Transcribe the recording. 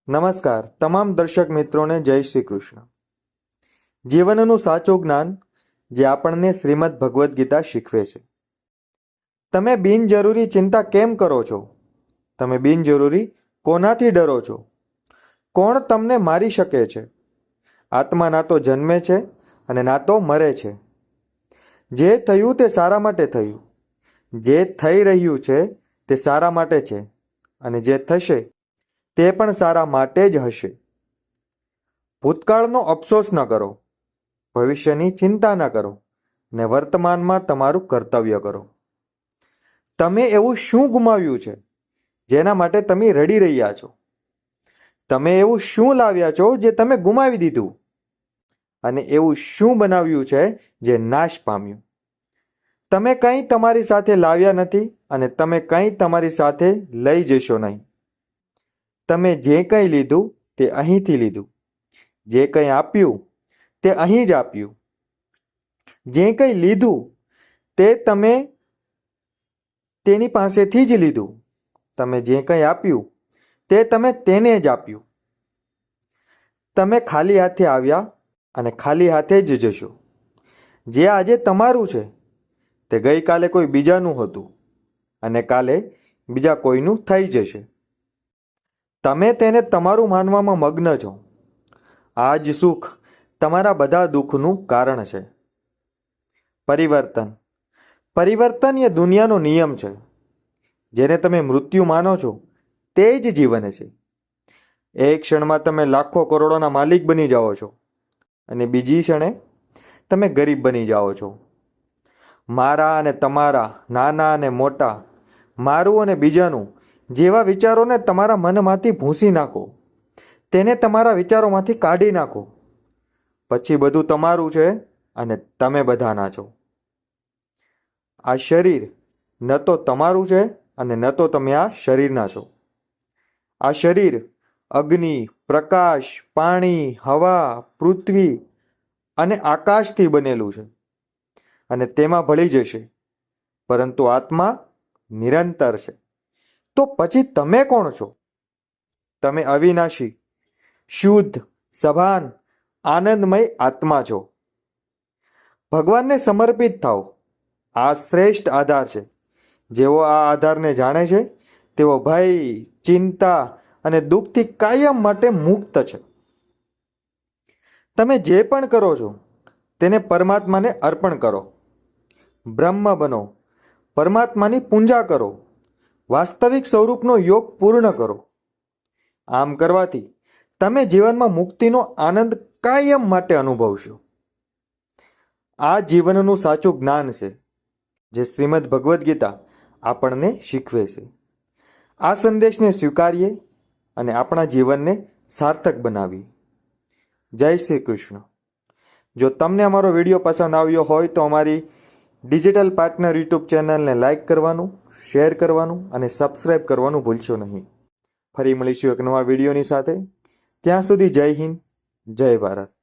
નમસ્કાર તમામ દર્શક મિત્રોને જય શ્રી કૃષ્ણ. જીવનનું સાચું જ્ઞાન જે આપણને શ્રીમદ ભગવદ્ ગીતા શીખવે છે. તમે બિનજરૂરી ચિંતા કેમ કરો છો? તમે બિનજરૂરી કોનાથી ડરો છો? કોણ તમને મારી શકે છે? આત્મા ના તો જન્મે છે અને ના તો મરે છે. જે થયું તે સારા માટે થયું. જે થઈ રહ્યું છે તે સારા માટે છે અને જે થશે તે પણ સારા માટે જ હશે. ભૂતકાળનો અફસોસ ન કરો, ભવિષ્યની ચિંતા ન કરો અને વર્તમાનમાં તમારું કર્તવ્ય કરો. તમે એવું શું ગુમાવ્યું છે જેના માટે તમે રડી રહ્યા છો? તમે એવું શું લાવ્યા છો જે તમે ગુમાવી દીધું? અને એવું શું બનાવ્યું છે જે નાશ પામ્યું? તમે કંઈ તમારી સાથે લાવ્યા નથી અને તમે કંઈ તમારી સાથે લઈ જશો નહીં. તમે જે કંઈ લીધું તે અહીંથી લીધું. જે કંઈ આપ્યું તે અહીં જ આપ્યું. જે કંઈ લીધું તે તમે તેની પાસેથી જ લીધું. તમે જે કંઈ આપ્યું તે તમે તેને જ આપ્યું. તમે ખાલી હાથે આવ્યા અને ખાલી હાથે જ જશો. જે આજે તમારું છે તે ગઈકાલે કોઈ બીજાનું હતું અને કાલે બીજા કોઈનું થઈ જશે. તમે તેને તમારું માનવામાં મગ્ન છો. આ જ સુખ તમારા બધા દુઃખનું કારણ છે. પરિવર્તન. પરિવર્તન એ દુનિયાનો નિયમ છે. જેને તમે મૃત્યુ માનો છો તે જ જીવન છે. એક ક્ષણમાં તમે લાખો કરોડોના માલિક બની જાઓ છો અને બીજી ક્ષણે તમે ગરીબ બની જાઓ છો. મારા અને તમારા, નાના અને મોટા, મારું અને બીજાનું જેવા વિચારોને તમારા મનમાંથી ભૂંસી નાખો. તેને તમારા વિચારોમાંથી કાઢી નાખો. પછી બધું તમારું છે અને તમે બધાના છો. આ શરીર ન તો તમારું છે અને ન તો તમે આ શરીરના છો. આ શરીર અગ્નિ, પ્રકાશ, પાણી, હવા, પૃથ્વી અને આકાશથી બનેલું છે અને તેમાં ભળી જશે, પરંતુ આત્મા નિરંતર છે. તો પછી તમે કોણ છો? તમે અવિનાશી, શુદ્ધ, સભાન, આનંદમય આત્મા છો. ભગવાનને સમર્પિત થાઓ. આ શ્રેષ્ઠ આધાર છે. જેઓ આ આધારને જાણે છે તેઓ ભય, ચિંતા અને દુઃખથી કાયમ માટે મુક્ત છે. તમે જે પણ કરો છો તેને પરમાત્માને અર્પણ કરો. બ્રહ્મ બનો. પરમાત્માની પૂજા કરો. વાસ્તવિક સ્વરૂપનો યોગ પૂર્ણ કરો. આમ કરવાથી તમે જીવનમાં મુક્તિનો આનંદ કાયમ માટે અનુભવશો. આ જીવનનું સાચું જ્ઞાન છે જે શ્રીમદ ભગવદ્ ગીતા આપણને શીખવે છે. આ સંદેશને સ્વીકારીએ અને આપણા જીવનને સાર્થક બનાવીએ. જય શ્રી કૃષ્ણ. જો તમને અમારો વિડીયો પસંદ આવ્યો હોય તો અમારી ડિજિટલ પાર્ટનર યુટ્યુબ ચેનલને લાઇક કરવાનું, શેર કરવાનું અને સબસ્ક્રાઈબ કરવાનું ભૂલશો નહીં. ફરી મળીશું એક નવા વિડીયોની સાથે. ત્યાં સુધી જય હિન્દ, જય ભારત.